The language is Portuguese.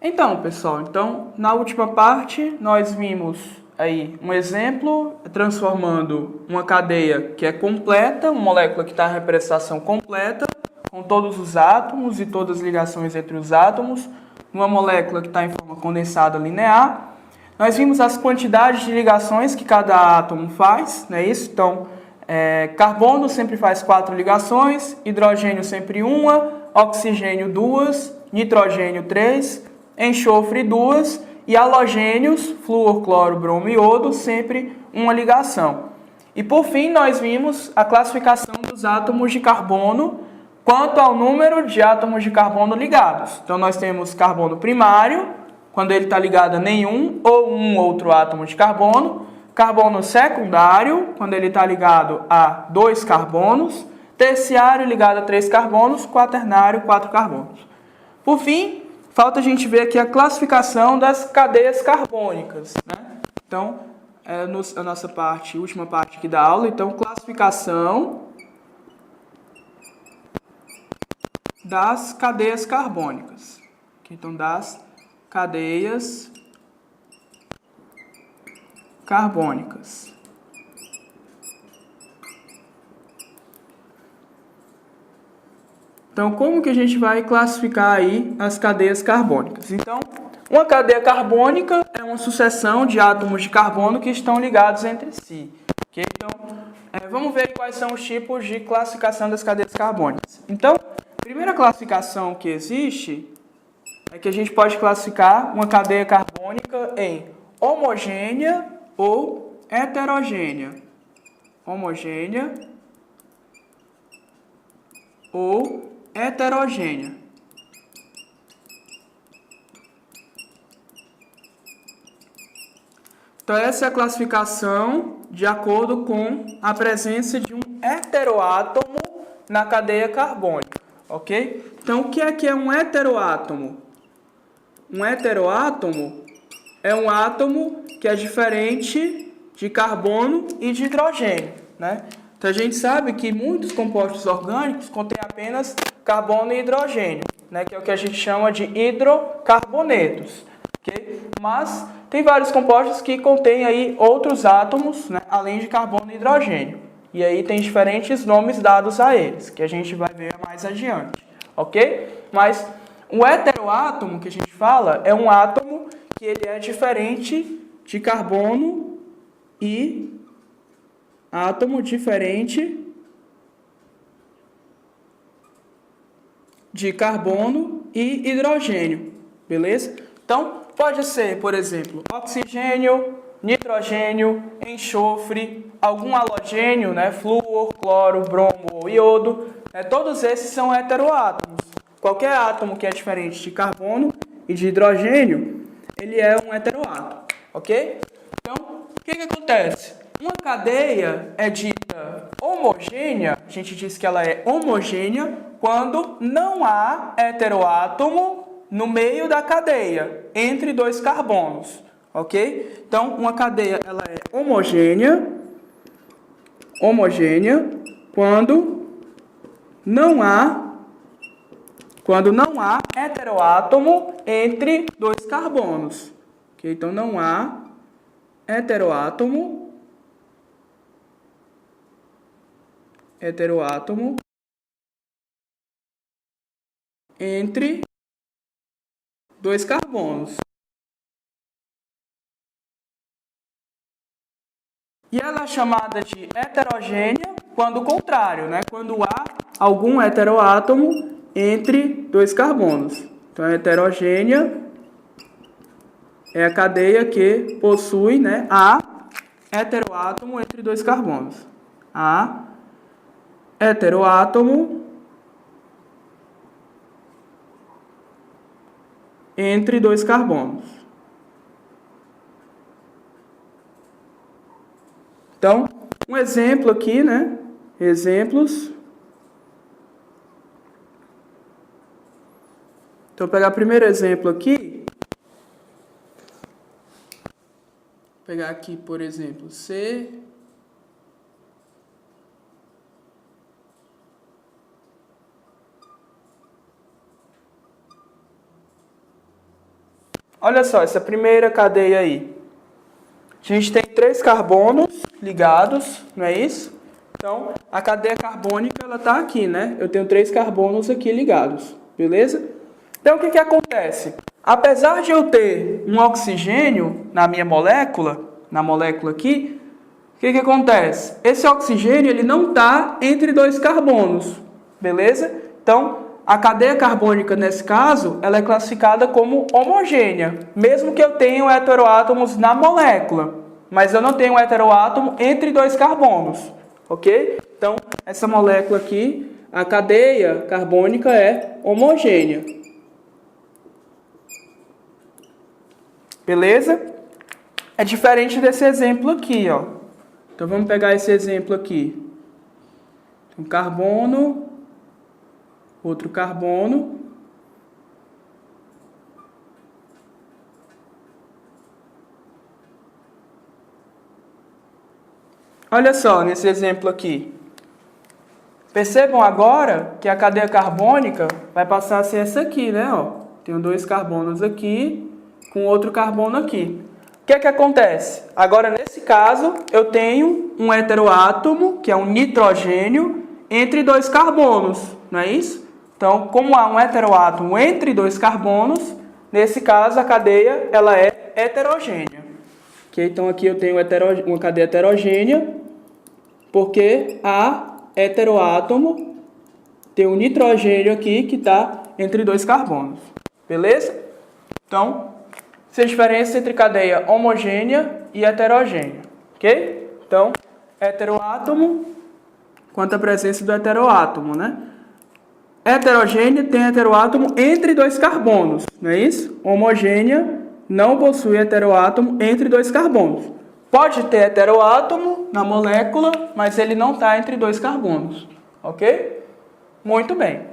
Então, pessoal, na última parte nós vimos aí um exemplo transformando uma cadeia que é completa, uma molécula que está em representação completa, com todos os átomos e todas as ligações entre os átomos, numa molécula que está em forma condensada linear. Nós vimos as quantidades de ligações que cada átomo faz, não é isso? Então, carbono sempre faz 4 ligações, hidrogênio sempre uma, oxigênio 2, nitrogênio 3, enxofre 2 e halogênios, flúor, cloro, bromo e iodo, sempre uma ligação. E por fim, nós vimos a classificação dos átomos de carbono quanto ao número de átomos de carbono ligados. Então, nós temos carbono primário, quando ele está ligado a nenhum ou um outro átomo de carbono. Carbono secundário, quando ele está ligado a 2 carbonos. Terciário, ligado a 3 carbonos. Quaternário, 4 carbonos. Por fim, falta a gente ver aqui a classificação das cadeias carbônicas, né? Então, a nossa última parte aqui da aula. Então, classificação das cadeias carbônicas. Então, das cadeias carbônicas. Então, como que a gente vai classificar aí as cadeias carbônicas? Então, uma cadeia carbônica é uma sucessão de átomos de carbono que estão ligados entre si. Okay? Então, vamos ver quais são os tipos de classificação das cadeias carbônicas. Então, a primeira classificação que existe é que a gente pode classificar uma cadeia carbônica em homogênea ou heterogênea. Homogênea ou heterogênea. Então, essa é a classificação de acordo com a presença de um heteroátomo na cadeia carbônica, ok? Então, o que é um heteroátomo? Um heteroátomo é um átomo que é diferente de carbono e de hidrogênio, né? Então, a gente sabe que muitos compostos orgânicos contêm apenas carbono e hidrogênio, né? Que é o que a gente chama de hidrocarbonetos, ok? Mas tem vários compostos que contêm aí outros átomos, né? Além de carbono e hidrogênio. E aí tem diferentes nomes dados a eles, que a gente vai ver mais adiante, ok? Mas o heteroátomo que a gente fala é um átomo que ele é diferente de carbono e átomo diferente de carbono e hidrogênio, beleza? Então, pode ser, por exemplo, oxigênio, nitrogênio, enxofre, algum halogênio, né? Flúor, cloro, bromo ou iodo, né? Todos esses são heteroátomos. Qualquer átomo que é diferente de carbono e de hidrogênio, ele é um heteroátomo, ok? Então, o que acontece? Uma cadeia é dita homogênea, a gente diz que ela é homogênea quando não há heteroátomo no meio da cadeia, entre 2 carbonos, ok? Então, uma cadeia ela é homogênea quando não há heteroátomo entre 2 carbonos. Okay? Então, não há heteroátomo entre 2 carbonos. E ela é chamada de heterogênea quando o contrário, né? Quando há algum heteroátomo entre 2 carbonos. Então, a heterogênea é a cadeia que possui, né, a heteroátomo entre 2 carbonos. A heteroátomo entre 2 carbonos. Então, um exemplo aqui, né? Exemplos. Então, vou pegar o primeiro exemplo aqui. Vou pegar aqui, por exemplo, C. olha só, essa primeira cadeia aí. A gente tem 3 carbonos ligados, não é isso? Então, a cadeia carbônica, ela está aqui, né? Eu tenho 3 carbonos aqui ligados, beleza? Então, o que acontece? Apesar de eu ter um oxigênio na minha molécula, na molécula aqui, o que acontece? Esse oxigênio, ele não está entre 2 carbonos, beleza? Então, a cadeia carbônica, nesse caso, ela é classificada como homogênea, mesmo que eu tenha heteroátomos na molécula, mas eu não tenho um heteroátomo entre 2 carbonos, ok? Então, essa molécula aqui, a cadeia carbônica é homogênea. Beleza? É diferente desse exemplo aqui, ó. Então, vamos pegar esse exemplo aqui. Um carbono, outro carbono. Olha só, nesse exemplo aqui. Percebam agora que a cadeia carbônica vai passar a ser essa aqui, né? Ó, tenho 2 carbonos aqui com outro carbono aqui. O que acontece? Agora, nesse caso, eu tenho um heteroátomo, que é um nitrogênio, entre 2 carbonos, não é isso? Então, como há um heteroátomo entre 2 carbonos, nesse caso, a cadeia ela é heterogênea. Okay? Então, aqui eu tenho uma cadeia heterogênea, porque há heteroátomo, tem um nitrogênio aqui que está entre 2 carbonos. Beleza? Então, essa é a diferença entre cadeia homogênea e heterogênea. Ok? Então, heteroátomo quanto à presença do heteroátomo, né? Heterogênea tem heteroátomo entre 2 carbonos, não é isso? Homogênea não possui heteroátomo entre 2 carbonos. Pode ter heteroátomo na molécula, mas ele não está entre 2 carbonos. Ok? Muito bem.